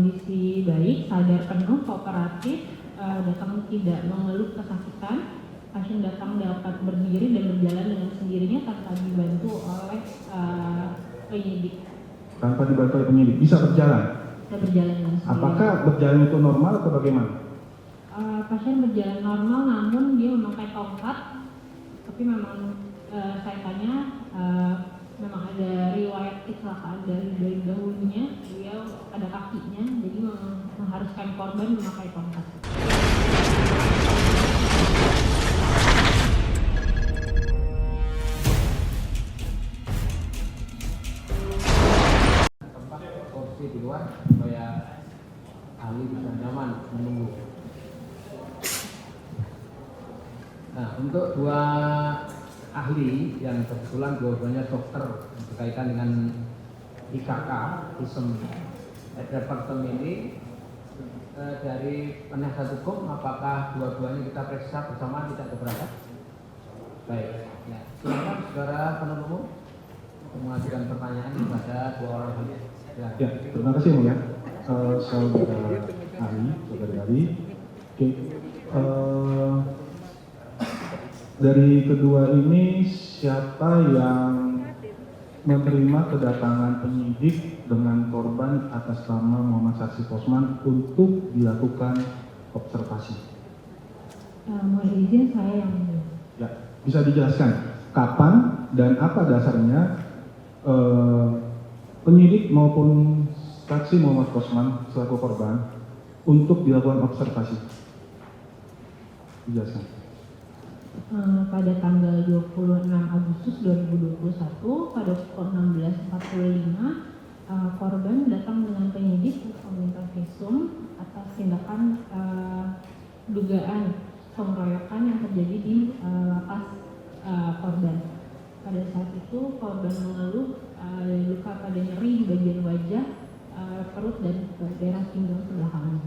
kondisi baik, sadar penuh, kooperatif, datang tidak mengeluh kesakitan. Pasien datang dapat berdiri dan berjalan dengan sendirinya tanpa dibantu oleh penyidik. Tanpa dibantu oleh penyidik, bisa berjalan? Bisa berjalan dengan sendiri. Apakah berjalan itu normal atau bagaimana? Pasien berjalan normal, namun dia memakai tongkat. Tapi memang saya tanya, memang ada riwayat kecelakaan dari dahulunya, beliau ada kakinya, jadi mengharuskan korban memakai tongkat. Tempat kursi di luar supaya ahli bisa nyaman menunggu. Nah, untuk dua ahli yang kebetulan dua-duanya dokter berkaitan dengan IKK, Ism Departemen ini, dari penasihat hukum, apakah dua-duanya kita periksa bersama, tidak keberatan? Baik, ya. Silakan saudara penuntut umum untuk mengajukan pertanyaan kepada dua orang ahli. Ya, terima kasih Mulia. Saudara Ali. Oke. Dari kedua ini siapa yang menerima kedatangan penyidik dengan korban atas nama Muhammad Saksi Posman untuk dilakukan observasi? Mohon izin saya yang Ya, bisa dijelaskan kapan dan apa dasarnya penyidik maupun saksi Muhammad Posman selaku korban untuk dilakukan observasi? Dijelaskan. Pada tanggal 26 Agustus 2021 pada pukul 16.45 korban datang dengan penyidik untuk meminta visum atas tindakan dugaan pengeroyokan yang terjadi di lapas korban. Pada saat itu korban mengeluh luka pada nyeri di bagian wajah, perut dan daerah pinggang sebelah kanan.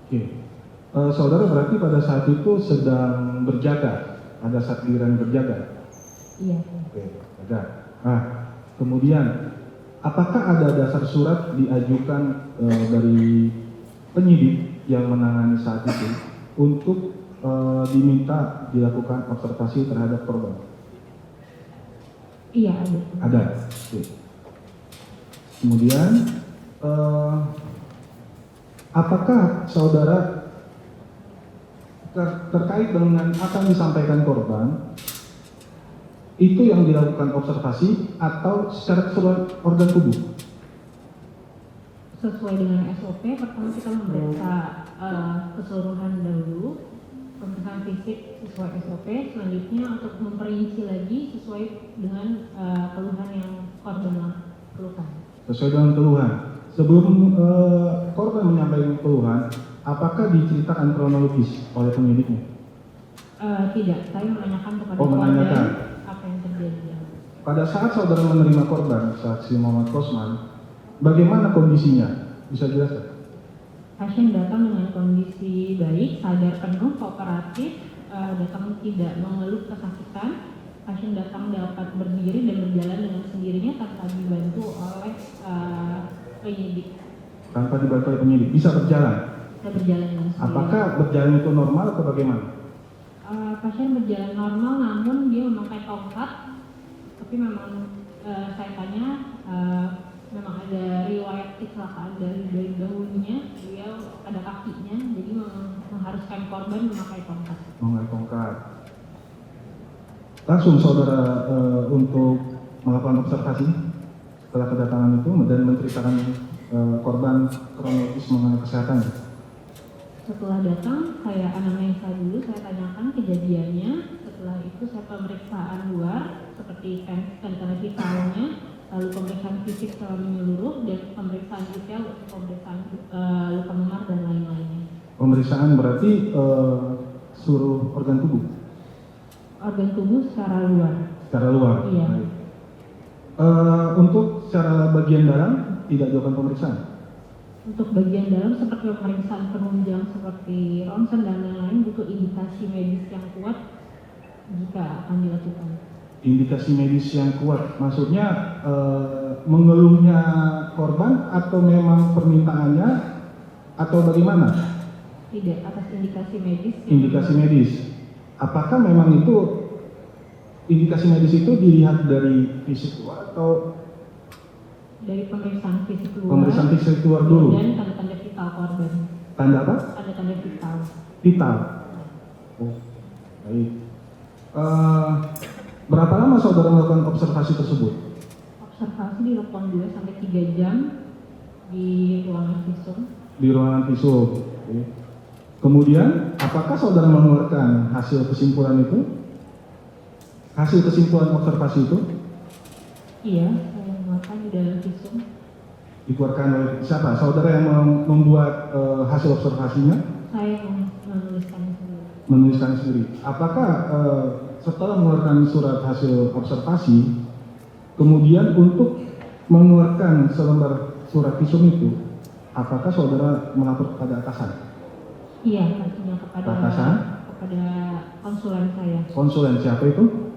Oke. Saudara berarti pada saat itu sedang berjaga, ada saat giliran berjaga? Iya. Oke, ada. Nah, kemudian apakah ada dasar surat diajukan dari penyidik yang menangani saat itu untuk diminta dilakukan observasi terhadap korban? Iya, ada. Ada. Oke. Kemudian apakah saudara terkait dengan apa yang disampaikan korban itu yang dilakukan observasi atau secara keseluruhan organ tubuh? Sesuai dengan SOP, pertama kita memeriksa keseluruhan dahulu, pemeriksaan fisik sesuai SOP, selanjutnya untuk memperinci lagi sesuai dengan keluhan yang korban keluhkan. Sesuai dengan keluhan. Sebelum korban menyampaikan keluhan, apakah diceritakan kronologis oleh penyidiknya? Tidak, saya menanyakan kepada menanyakan. apa yang terjadi. Pada saat saudara menerima korban, saksi Muhammad Posman, bagaimana kondisinya? Bisa jelaskan? Pasien datang dengan kondisi baik, sadar penuh, kooperatif, datang tidak mengeluh kesakitan. Pasien datang dapat berdiri dan berjalan dengan sendirinya tanpa dibantu oleh penyidik. Tanpa dibantu oleh penyidik, bisa berjalan? Bisa berjalan dengan sendiri. Apakah berjalan itu normal atau bagaimana? Pasien berjalan normal, namun dia memakai tongkat. Tapi memang saya tanya, memang ada riwayat kecelakaan dari dahulunya, beliau ada kakinya, jadi mengharuskan korban memakai tongkat. Memakai tongkat. Langsung saudara untuk melakukan observasi setelah kedatangan itu dan menceritakan korban kronologis mengenai kesehatan. Setelah datang, saya anamnesa dulu, saya tanyakan kejadiannya. Setelah itu saya pemeriksaan luar seperti scan vitalnya, lalu pemeriksaan fisik secara menyeluruh dan pemeriksaan detail untuk pemeriksaan luka memar dan lain-lainnya. Pemeriksaan berarti seluruh organ tubuh? Organ tubuh secara luar. Secara luar? Iya. Baik. Untuk secara bagian dalam tidak dilakukan pemeriksaan? Untuk bagian dalam seperti pemeriksaan penunjang seperti ronsen dan lain-lain butuh indikasi medis yang kuat jika akan dilakukan. Indikasi medis yang kuat, maksudnya mengeluhnya korban atau memang permintaannya atau bagaimana? Tidak, atas indikasi medis. Indikasi medis. Apakah memang itu indikasi medis itu dilihat dari fisik luar atau Dari pemeriksaan fisik luar. pemeriksaan fisik luar dulu? Dan tanda-tanda vital korban. Tanda apa? Tanda-tanda vital. Vital. Oh, baik. Berapa lama saudara melakukan observasi tersebut? Observasi dilakukan 2 sampai 3 jam di ruangan visum. Di ruangan visum. Oke. Kemudian, apakah saudara mengeluarkan hasil kesimpulan itu? Hasil kesimpulan observasi itu Iya, saya mengeluarkan di dalam visum. dikeluarkan oleh siapa? Saudara yang membuat hasil observasinya? Saya menuliskannya sendiri. Menuliskan sendiri. Apakah setelah mengeluarkan surat hasil observasi, kemudian untuk mengeluarkan selembar surat visum itu, apakah saudara melapor kepada atasan? Iya, pastinya kepada Atasan? kepada konsulen saya. Konsulen siapa itu?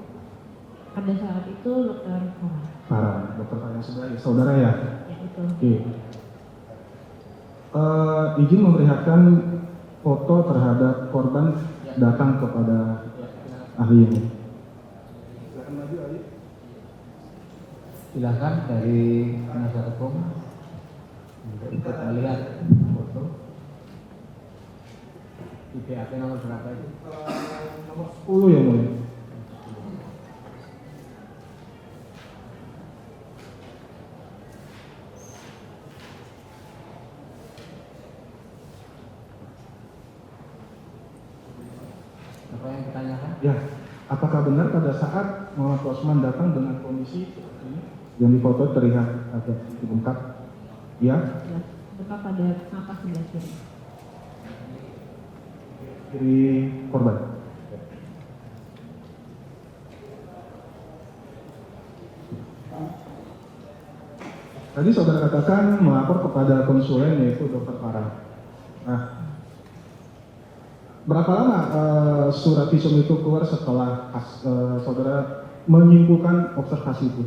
Pada saat itu dokter Farah. Farah, dokter Farah sebelah saudara ya? Ya itu. Oke. Izin memperlihatkan foto terhadap korban datang kepada ahli ini. Silakan maju ahli. Silakan dari penasihat hukum untuk ikut melihat foto. Di BAP nomor berapa itu? Nomor 10 ya mulia. Apa yang ditanyakan? Ya, apakah benar pada saat Muhammad Osman datang dengan kondisi seperti ini yang di foto terlihat agak dibengkak? Ya, Ya, buka pada napas sebelah kiri. kiri korban. Tadi saudara katakan melapor kepada konsulen yaitu dokter Farah. Nah, berapa lama surat visum itu keluar setelah saudara menyimpulkan observasi itu?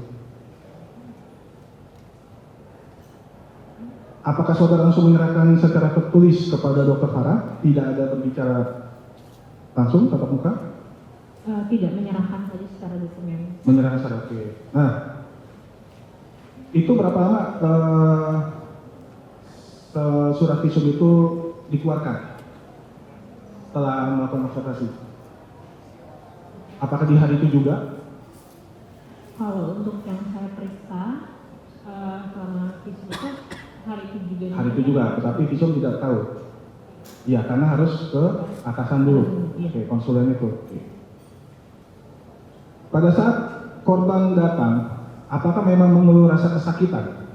Apakah saudara langsung menyerahkan secara tertulis kepada dokter Farah? Tidak ada berbicara langsung tatap muka? Tidak, menyerahkan saja secara dokumen. Menyerahkan secara oke. Nah, itu berapa lama surat visum itu dikeluarkan setelah melakukan observasi? Apakah di hari itu juga? Kalau untuk yang saya periksa selama visum itu hari itu juga. Hari itu juga, tetapi visum tidak tahu. Iya, karena harus ke atasan dulu. Iya. Oke, konsulen itu. Oke. Pada saat korban datang, apakah memang mengeluh rasa kesakitan?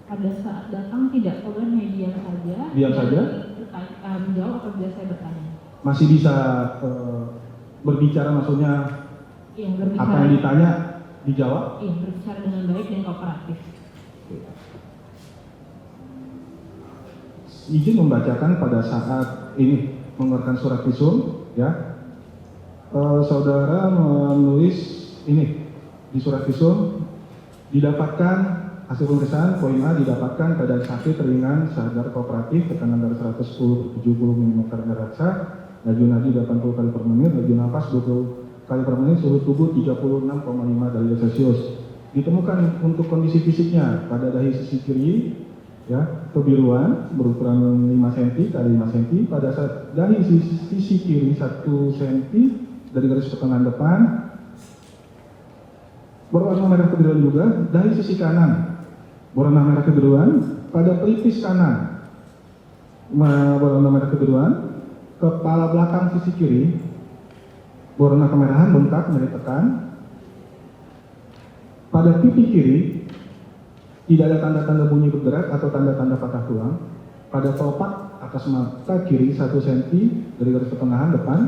Pada saat datang tidak, korban hanya diam saja. Diam saja? Menjawab apabila saya bertanya. Masih bisa berbicara, maksudnya Yang berbicara. apa yang ditanya dijawab? Iya, berbicara dengan baik dan kooperatif. Izin membacakan pada saat ini mengeluarkan surat visum, ya. Saudara menulis ini di surat visum, didapatkan hasil pemeriksaan poin A didapatkan pada sakit ringan sadar kooperatif tekanan darah 110/70 mm merasa, laju nadi 80 kali per menit, laju nafas 20 kali per menit, suhu tubuh 36,5 derajat Celcius. Ditemukan untuk kondisi fisiknya pada dahi sisi kiri, ya, kebiruan berukuran 5 cm kali 5 cm, pada saat dahi sisi kiri 1 cm dari garis pertengahan depan, berwarna merah kebiruan juga, dahi sisi kanan berwarna merah kebiruan, pada pelipis kanan berwarna merah kebiruan, kepala belakang sisi kiri berwarna kemerahan bengkak nyeri tekan, pada pipi kiri tidak ada tanda-tanda bunyi bergerak atau tanda-tanda patah tulang, pada kelopak atas mata kiri 1 cm dari garis pertengahan depan,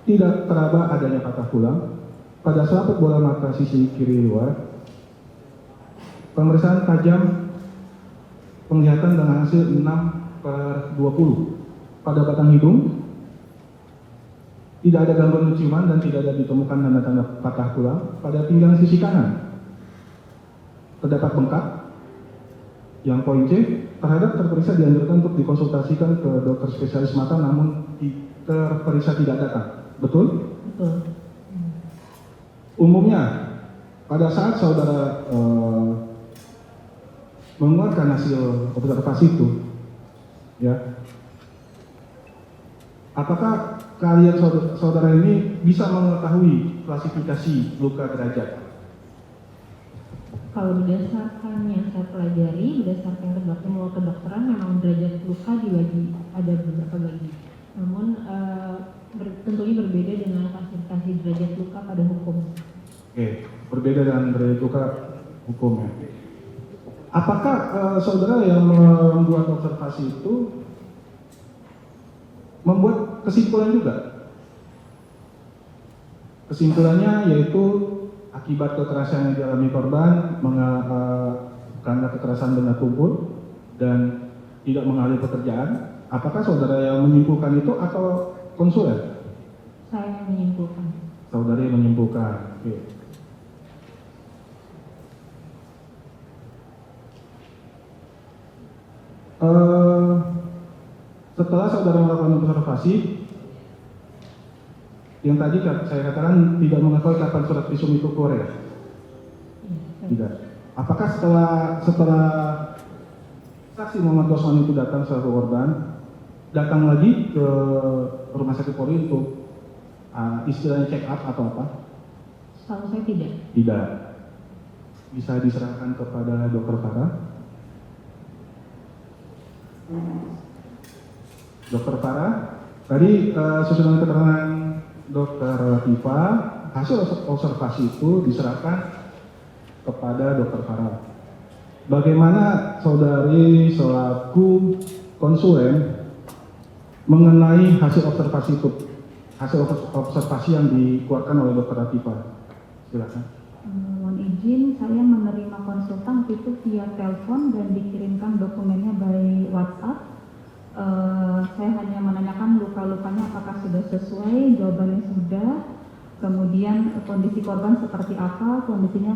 tidak teraba adanya patah tulang, pada selaput bola mata sisi kiri luar. Pemeriksaan tajam penglihatan dengan hasil 6/20. Pada batang hidung tidak ada gangguan penciuman dan tidak ada ditemukan tanda-tanda patah tulang. Pada pinggang sisi kanan terdapat bengkak. Yang poin C, terhadap terperiksa dianjurkan untuk dikonsultasikan ke dokter spesialis mata namun terperiksa tidak datang. Betul? Betul. Umumnya pada saat saudara mengeluarkan hasil observasi itu, ya, apakah kalian saudara ini bisa mengetahui klasifikasi luka derajat? Kalau berdasarkan yang saya pelajari, berdasarkan ilmu kedokteran, memang derajat luka dibagi ada beberapa bagi. Namun tentunya berbeda dengan klasifikasi derajat luka pada hukum. Oke, berbeda dengan derajat luka hukumnya. Apakah saudara yang membuat observasi itu membuat kesimpulan juga? Kesimpulannya yaitu akibat kekerasan yang dialami korban karena kekerasan benda tumpul dan tidak mengalami pekerjaan. Apakah saudara yang menyimpulkan itu atau konsulen? Saya yang menyimpulkan. Saudara yang menyimpulkan. Oke. Setelah saudara melakukan observasi, yang tadi saya katakan tidak mengetahui kapan surat visum itu keluar ya? Tidak. Apakah setelah saksi Muhammad Gosman itu datang selaku korban, datang lagi ke rumah sakit Polri untuk istilahnya check up atau apa? Setahu saya tidak. Tidak. Bisa diserahkan kepada Dokter Farah. Dokter Farah, tadi sesuai dengan keterangan Dokter Latifa, hasil observasi itu diserahkan kepada Dokter Farah. Bagaimana saudari selaku konsulen mengenai hasil observasi itu, hasil observasi yang dikeluarkan oleh Dokter Latifa? Silakan. Mohon izin, saya menerima konsultan itu via telepon dan dikirimkan dokumennya by WhatsApp. Saya hanya menanyakan luka-lukanya apakah sudah sesuai, jawabannya sudah. Kemudian kondisi korban seperti apa, kondisinya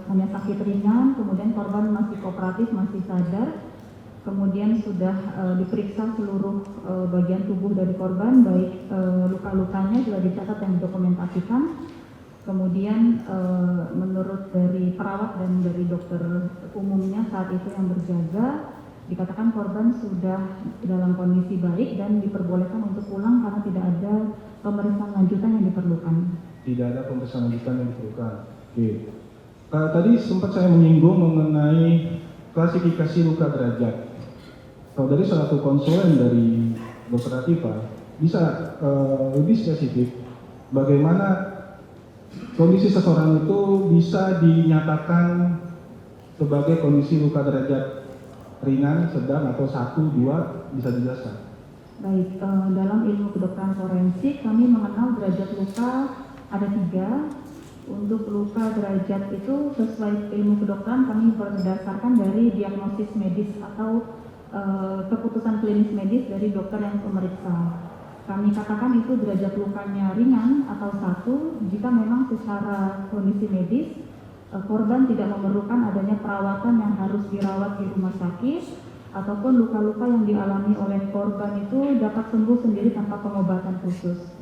hanya sakit ringan, kemudian korban masih kooperatif, masih sadar. Kemudian sudah diperiksa seluruh bagian tubuh dari korban, baik luka-lukanya sudah dicatat dan didokumentasikan. Kemudian menurut dari perawat dan dari dokter umumnya saat itu yang berjaga, dikatakan korban sudah dalam kondisi baik dan diperbolehkan untuk pulang karena tidak ada pemeriksaan lanjutan yang diperlukan. Tidak ada pemeriksaan lanjutan yang diperlukan. Oke. Tadi sempat saya menyinggung mengenai klasifikasi luka derajat. Saudari selaku konsulen dari Dokter Latifa bisa lebih spesifik bagaimana kondisi seseorang itu bisa dinyatakan sebagai kondisi luka derajat ringan, sedang, atau 1, 2, bisa dijelaskan? Baik, dalam ilmu kedokteran forensik kami mengenal derajat luka ada 3. Untuk luka derajat itu sesuai ilmu kedokteran kami berdasarkan dari diagnosis medis atau keputusan klinis medis dari dokter yang memeriksa. Kami katakan itu derajat lukanya ringan atau 1 jika memang secara kondisi medis korban tidak memerlukan adanya perawatan yang harus dirawat di rumah sakit ataupun luka-luka yang dialami oleh korban itu dapat sembuh sendiri tanpa pengobatan khusus.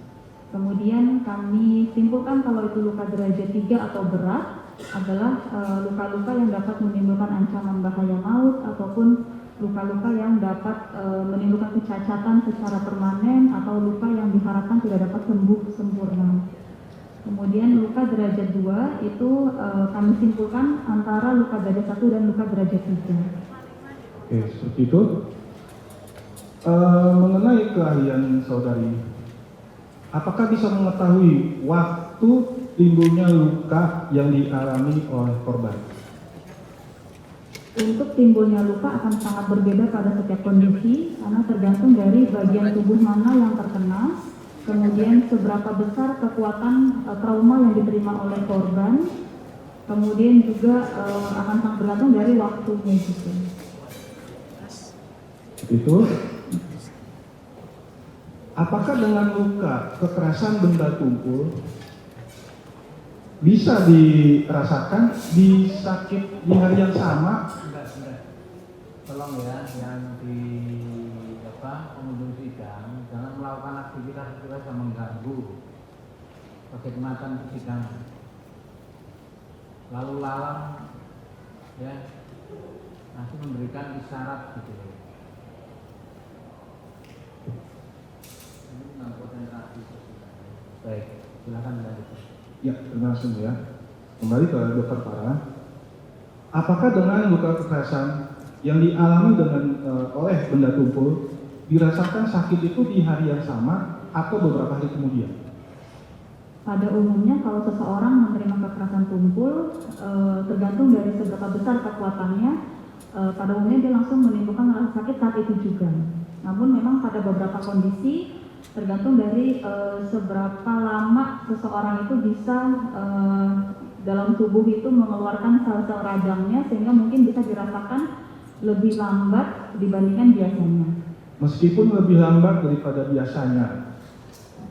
Kemudian kami simpulkan kalau itu luka derajat 3 atau berat adalah luka-luka yang dapat menimbulkan ancaman bahaya maut ataupun luka-luka yang dapat menimbulkan kecacatan secara permanen atau luka yang diharapkan tidak dapat sembuh sempurna. Kemudian luka derajat 2 itu kami simpulkan antara luka derajat 1 dan luka derajat 3. Oke, seperti itu. Mengenai keahlian saudari, apakah bisa mengetahui waktu timbulnya luka yang dialami oleh korban? Untuk timbulnya luka akan sangat berbeda pada setiap kondisi karena tergantung dari bagian tubuh mana yang terkena. Kemudian seberapa besar kekuatan trauma yang diterima oleh korban, kemudian juga akan sangat bergantung dari waktunya juga. Itu. Apakah dengan luka kekerasan benda tumpul bisa dirasakan di sakit di hari yang sama. Sudah. Tolong ya, yang di pengunjung sidang jangan melakukan aktivitas yang mengganggu kekhidmatan persidangan. Lalu lalang ya, nanti memberikan isyarat gitu. Ini tentang konsentrasi persidangan. Baik, silakan lanjutkan. Ya, terima kasih ya. Kembali ke Dokter Farah. Apakah dengan luka kekerasan yang dialami oleh benda tumpul dirasakan sakit itu di hari yang sama atau beberapa hari kemudian? Pada umumnya kalau seseorang menerima kekerasan tumpul, tergantung dari seberapa besar kekuatannya, pada umumnya dia langsung menimbulkan rasa sakit saat itu juga. Namun memang pada beberapa kondisi tergantung dari seberapa lama seseorang itu bisa dalam tubuh itu mengeluarkan sel-sel radangnya, sehingga mungkin bisa dirasakan lebih lambat dibandingkan biasanya. Meskipun lebih lambat daripada biasanya,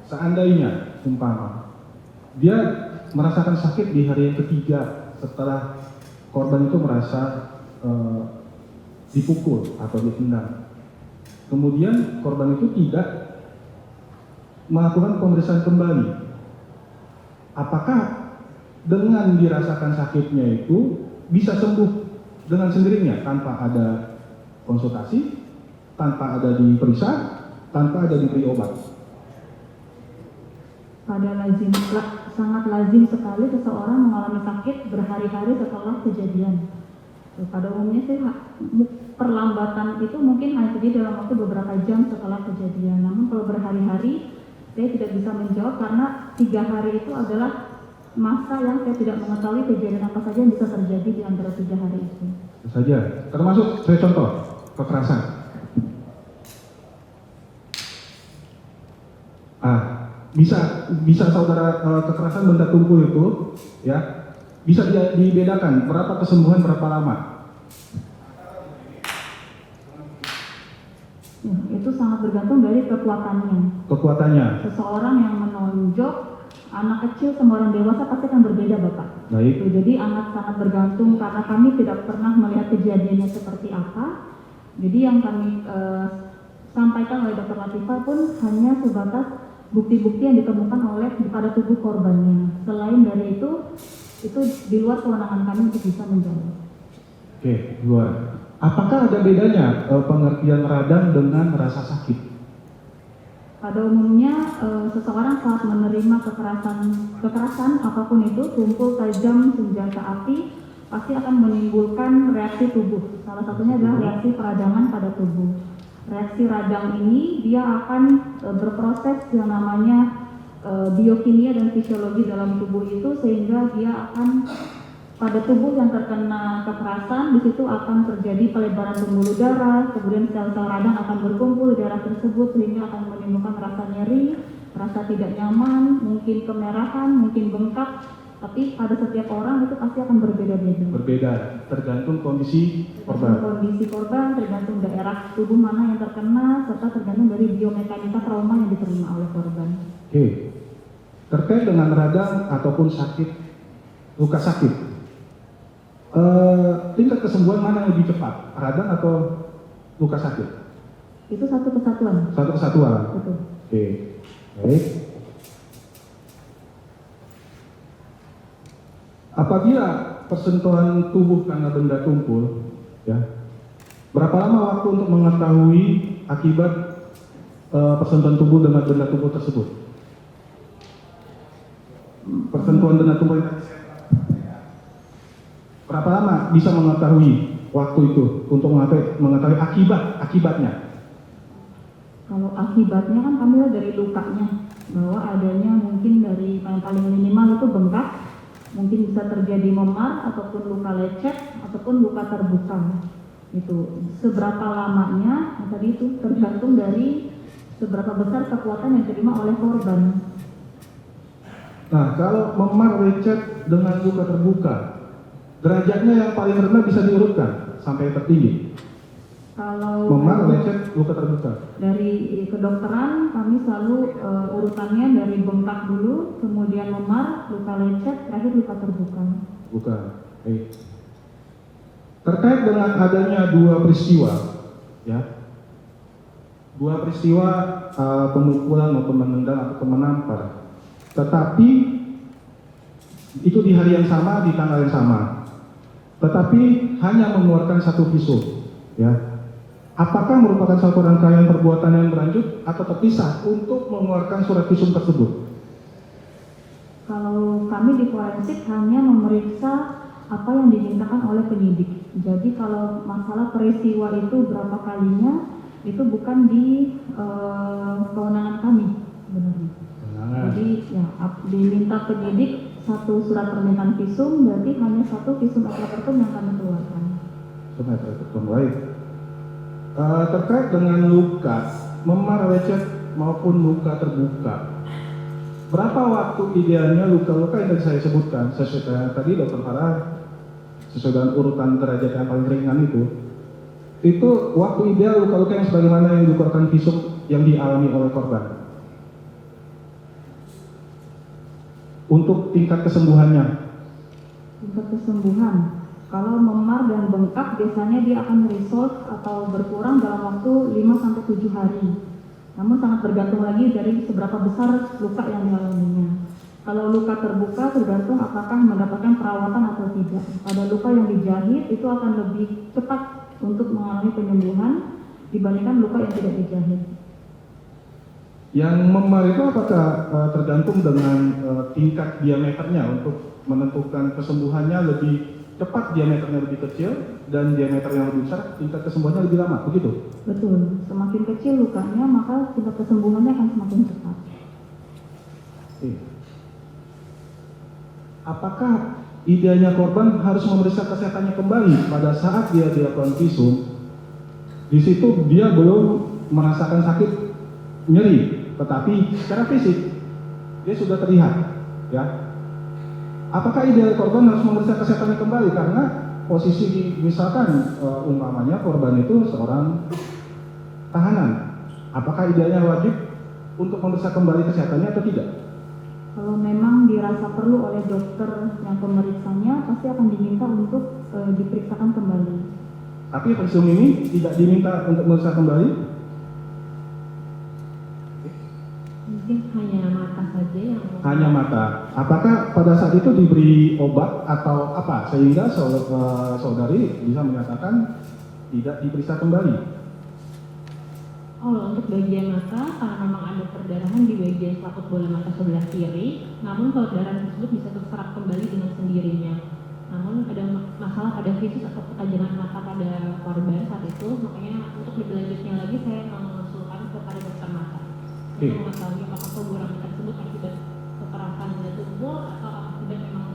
seandainya umpama dia merasakan sakit di hari yang ketiga setelah korban itu merasa dipukul atau ditendang, kemudian korban itu tidak melakukan pemeriksaan kembali, apakah dengan dirasakan sakitnya itu bisa sembuh dengan sendirinya tanpa ada konsultasi, tanpa ada diperiksa, tanpa ada diberi obat? Sangat lazim sekali seseorang mengalami sakit berhari-hari setelah kejadian. Pada umumnya sih perlambatan itu mungkin hanya terjadi dalam waktu beberapa jam setelah kejadian. Namun kalau berhari-hari saya tidak bisa menjawab karena 3 hari itu adalah masa yang saya tidak mengetahui kejadian apa saja yang bisa terjadi di antara 3 hari itu. Itu saja, termasuk saya contoh kekerasan. Bisa saudara kekerasan benda tumpul itu ya bisa dibedakan berapa kesembuhan berapa lama? Ya, itu sangat bergantung dari kekuatannya. Seseorang yang menonjok, anak kecil sama orang dewasa pasti akan berbeda, Bapak. Baik. Jadi sangat bergantung karena kami tidak pernah melihat kejadiannya seperti apa. Jadi yang kami sampaikan oleh Dr. Latifah pun hanya sebatas bukti-bukti yang ditemukan pada tubuh korbannya. Selain dari itu di luar kewenangan kami untuk bisa menjawab. Oke, luar. Apakah ada bedanya pengertian radang dengan rasa sakit? Pada umumnya seseorang saat menerima kekerasan apapun itu, tumpul, tajam, senjata api, pasti akan menimbulkan reaksi tubuh. Salah satunya adalah reaksi peradangan pada tubuh. Reaksi radang ini dia akan berproses yang namanya biokimia dan fisiologi dalam tubuh itu, sehingga dia akan pada tubuh yang terkena kekerasan, di situ akan terjadi pelebaran pembuluh darah, kemudian sel-sel radang akan berkumpul di daerah tersebut sehingga akan menimbulkan rasa nyeri, rasa tidak nyaman, mungkin kemerahan, mungkin bengkak. Tapi pada setiap orang itu pasti akan berbeda-beda. Berbeda, tergantung kondisi korban. Kondisi korban, tergantung daerah tubuh mana yang terkena, serta tergantung dari biomekanika trauma yang diterima oleh korban. Oke, terkait dengan radang ataupun sakit, luka sakit, tingkat kesembuhan mana yang lebih cepat, radang atau luka sakit? Itu satu kesatuan. Satu kesatuan. Betul. Oke, baik. Apabila persentuhan tubuh karena benda tumpul, ya, berapa lama waktu untuk mengetahui akibat persentuhan tubuh dengan benda tumpul tersebut? Persentuhan benda tumpul, berapa lama bisa mengetahui waktu itu untuk mengetahui akibatnya? Kalau akibatnya kan kami lihat dari lukanya, bahwa adanya mungkin dari yang paling minimal itu bengkak, mungkin bisa terjadi memar ataupun luka lecet ataupun luka terbuka. Itu seberapa lamanya, tadi itu tergantung dari seberapa besar kekuatan yang diterima oleh korban. Nah, kalau memar, lecet dengan luka terbuka, derajatnya yang paling rendah bisa diurutkan sampai tertinggi. Kalau Memar, lecet, luka terbuka. dari kedokteran kami selalu urutannya dari bengkak dulu, kemudian memar, luka lecet, terakhir luka terbuka. Bukan. Terkait dengan adanya dua peristiwa, ya, dua peristiwa pemukulan maupun menendang atau menampar, tetapi itu di hari yang sama, di tanggal yang sama, tetapi hanya mengeluarkan satu visum, ya. Apakah merupakan satu rangkaian perbuatan yang berlanjut atau terpisah untuk mengeluarkan surat visum tersebut? Kalau kami di forensik hanya memeriksa apa yang dimintakan oleh penyidik. Jadi kalau masalah peristiwa itu berapa kalinya, itu bukan di kewenangan kami sebenarnya. Jadi ya diminta penyidik satu surat permintaan visum, berarti hanya satu visum aprepertum yang kami keluarkan. Baik. Terkait dengan luka, memar, lecet maupun luka terbuka, berapa waktu idealnya luka-luka yang tadi saya sebutkan, sesuai tadi Dr. Farah, sesuai dengan urutan derajat yang paling ringan itu waktu ideal luka-luka yang sebagaimana yang dikeluarkan visum yang dialami oleh korban. Untuk tingkat kesembuhannya, Tingkat kesembuhan, kalau memar dan bengkak biasanya dia akan resolve atau berkurang dalam waktu 5-7 hari. Namun sangat bergantung lagi dari seberapa besar luka yang dialaminya. Kalau luka terbuka tergantung apakah mendapatkan perawatan atau tidak. Pada luka yang dijahit itu akan lebih cepat untuk mengalami penyembuhan dibandingkan luka yang tidak dijahit. yang memar itu apakah tergantung dengan tingkat diameternya untuk menentukan kesembuhannya lebih cepat, diameternya lebih kecil dan diameternya lebih besar, tingkat kesembuhannya lebih lama, begitu? Betul, semakin kecil lukanya maka tingkat kesembuhannya akan semakin cepat. Apakah idealnya korban harus memeriksa kesehatannya kembali pada saat dia dilakukan visum? Di situ dia belum merasakan sakit nyeri, tetapi secara fisik dia sudah terlihat, ya. Apakah ideal korban harus memeriksa kesehatannya kembali karena posisi misalkan umpamanya korban itu seorang tahanan, apakah idealnya wajib untuk memeriksa kembali kesehatannya atau tidak? Kalau memang dirasa perlu oleh dokter yang pemeriksanya, pasti akan diminta untuk diperiksakan kembali. Tapi visum ini tidak diminta untuk memeriksa kembali? Mungkin hanya mata saja yang Hanya mata. Apakah pada saat itu diberi obat atau apa sehingga saudari bisa menyatakan tidak diperiksa kembali? Oh, untuk bagian mata, karena memang ada perdarahan di bagian selaput bola mata sebelah kiri, namun perdarahan tersebut bisa terserap kembali dengan sendirinya. Namun ada masalah pada visus atau ketajaman mata pada korban saat itu, makanya untuk lebih lanjutnya lagi saya mengusulkan kepada dokter mata untuk mengetahui apakah pemburuan tersebut akibat kekerasan pada tubuh atau akibat memang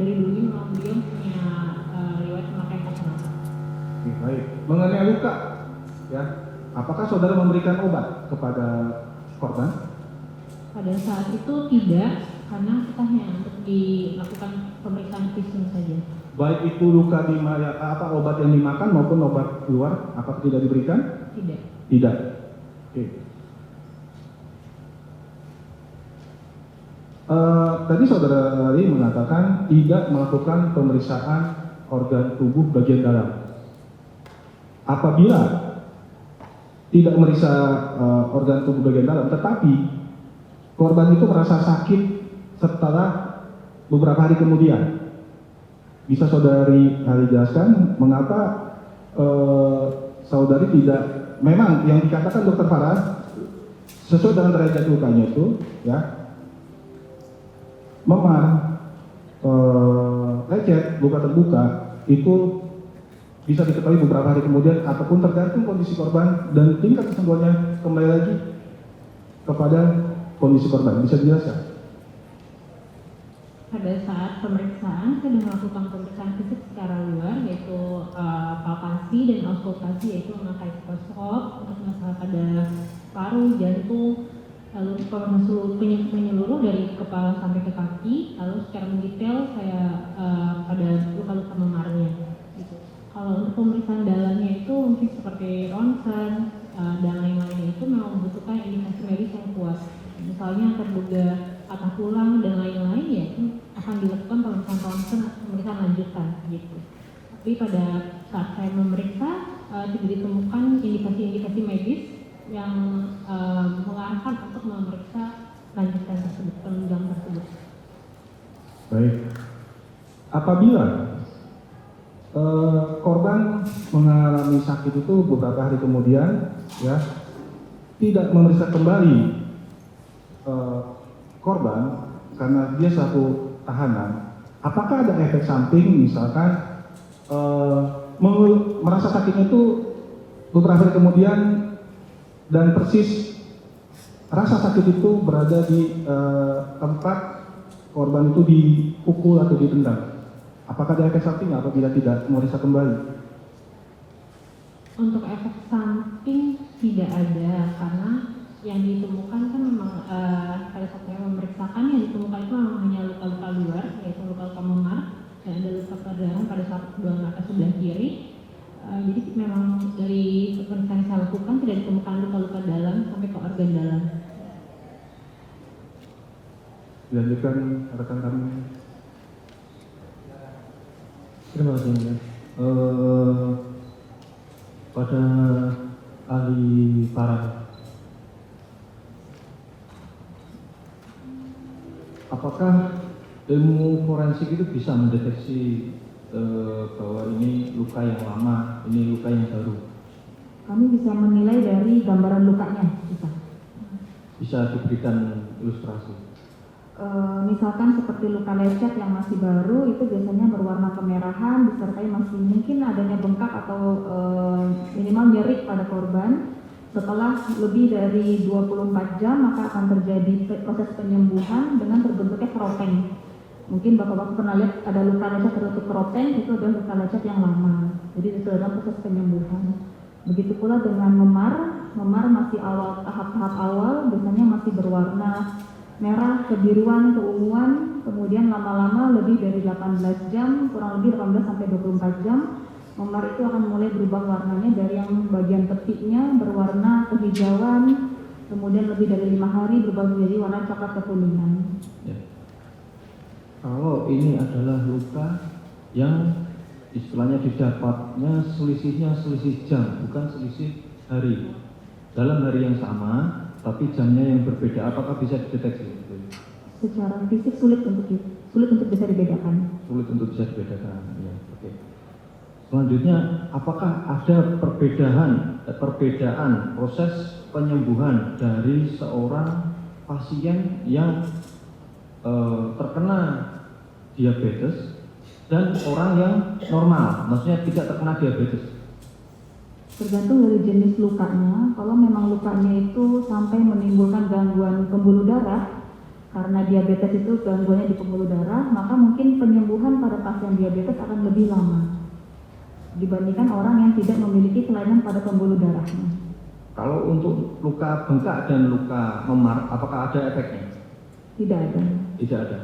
dari dulu memang beliau punya riwayat memakai kacamata. Baik. Mengenai luka, ya. Apakah saudara memberikan obat kepada korban? Pada saat itu tidak, karena kita hanya untuk dilakukan pemeriksaan visum saja. Baik itu luka di obat yang dimakan maupun obat luar, apakah tidak diberikan? Tidak. Tidak. Oke. Tadi saudara Ali mengatakan tidak melakukan pemeriksaan organ tubuh bagian dalam. Apabila tidak memeriksa organ tubuh bagian dalam, tetapi korban itu merasa sakit setelah beberapa hari kemudian. Bisa saudari jelaskan mengapa saudari tidak, memang yang dikatakan dokter Farah sesuai dengan derajat lukanya itu, ya, memar, lecet, luka terbuka itu bisa diketahui beberapa hari kemudian ataupun tergantung kondisi korban dan tingkat kesembuhannya kembali lagi kepada kondisi korban. Bisa dijelaskan? Pada saat pemeriksaan, saya sudah melakukan pemeriksaan fisik secara luar, yaitu palpasi dan auskultasi, yaitu memakai stetoskop untuk masalah pada paru, jantung, lalu menyeluruh dari kepala sampai ke kaki, lalu secara mendetail saya pada luka-luka memarnya. Gitu. Kalau untuk pemeriksaan dalamnya itu mungkin seperti ronsen dan lain-lain itu memang membutuhkan indikasi medis yang kuat. Misalnya terduga patah tulang dan lain-lain ya itu akan dilakukan pemeriksaan ronsen atau pemeriksaan lanjutan gitu. Tapi pada saat saya memeriksa tidak ditemukan indikasi-indikasi medis yang mengarahkan untuk memeriksa lanjutan tersebut, penunjang tersebut. Baik. Apabila korban mengalami sakit itu beberapa hari kemudian, ya, tidak memeriksa kembali korban karena dia satu tahanan, apakah ada efek samping misalkan merasa sakitnya itu beberapa hari kemudian dan persis rasa sakit itu berada di tempat korban itu dipukul atau ditendang? Apakah ada efek samping apabila tidak memeriksa kembali? Untuk efek samping tidak ada karena yang ditemukan kan memang pada saat saya memeriksakan yang ditemukan itu memang hanya luka-luka luar, yaitu luka-luka memar dan ada luka perdarahan pada saat kedua mata sebelah kiri. Jadi memang dari pemeriksaan yang saya lakukan tidak ditemukan luka-luka dalam sampai ke organ dalam. Dilanjutkan rekan kami. Terima kasih. Pada ahli parah, apakah ilmu forensik itu bisa mendeteksi bahwa ini luka yang lama, ini luka yang baru? Kami bisa menilai dari gambaran lukanya, Bisa diberikan ilustrasi? Misalkan seperti luka lecet yang masih baru itu biasanya berwarna kemerahan disertai masih mungkin adanya bengkak atau minimal nyeri pada korban. Setelah lebih dari 24 jam maka akan terjadi proses penyembuhan dengan terbentuknya keropeng. Mungkin bapak-bapak pernah lihat ada luka lecet tertutup keropeng, itu adalah luka lecet yang lama. Jadi itu adalah proses penyembuhan. Begitu pula dengan memar masih tahap-tahap awal biasanya masih berwarna merah, kebiruan, keunguan, kemudian lama-lama lebih dari 18 jam, kurang lebih 18 sampai 24 jam, memar itu akan mulai berubah warnanya dari yang bagian petiknya berwarna kehijauan, kemudian lebih dari 5 hari berubah menjadi warna coklat kekuningan. Ya. Kalau ini adalah luka yang istilahnya didapatnya selisihnya selisih jam, bukan selisih hari. Dalam hari yang sama, tapi jamnya yang berbeda, apakah bisa dideteksi? Secara fisik sulit untuk bisa dibedakan. Sulit untuk bisa dibedakan. Ya, oke. Selanjutnya, apakah ada perbedaan proses penyembuhan dari seorang pasien yang terkena diabetes dan orang yang normal, maksudnya tidak terkena diabetes? Tergantung dari jenis lukanya. Kalau memang lukanya itu sampai menimbulkan gangguan pembuluh darah, karena diabetes itu gangguannya di pembuluh darah, maka mungkin penyembuhan pada pasien diabetes akan lebih lama dibandingkan orang yang tidak memiliki kelainan pada pembuluh darahnya. Kalau untuk luka bengkak dan luka memar, apakah ada efeknya? Tidak ada. Tidak ada.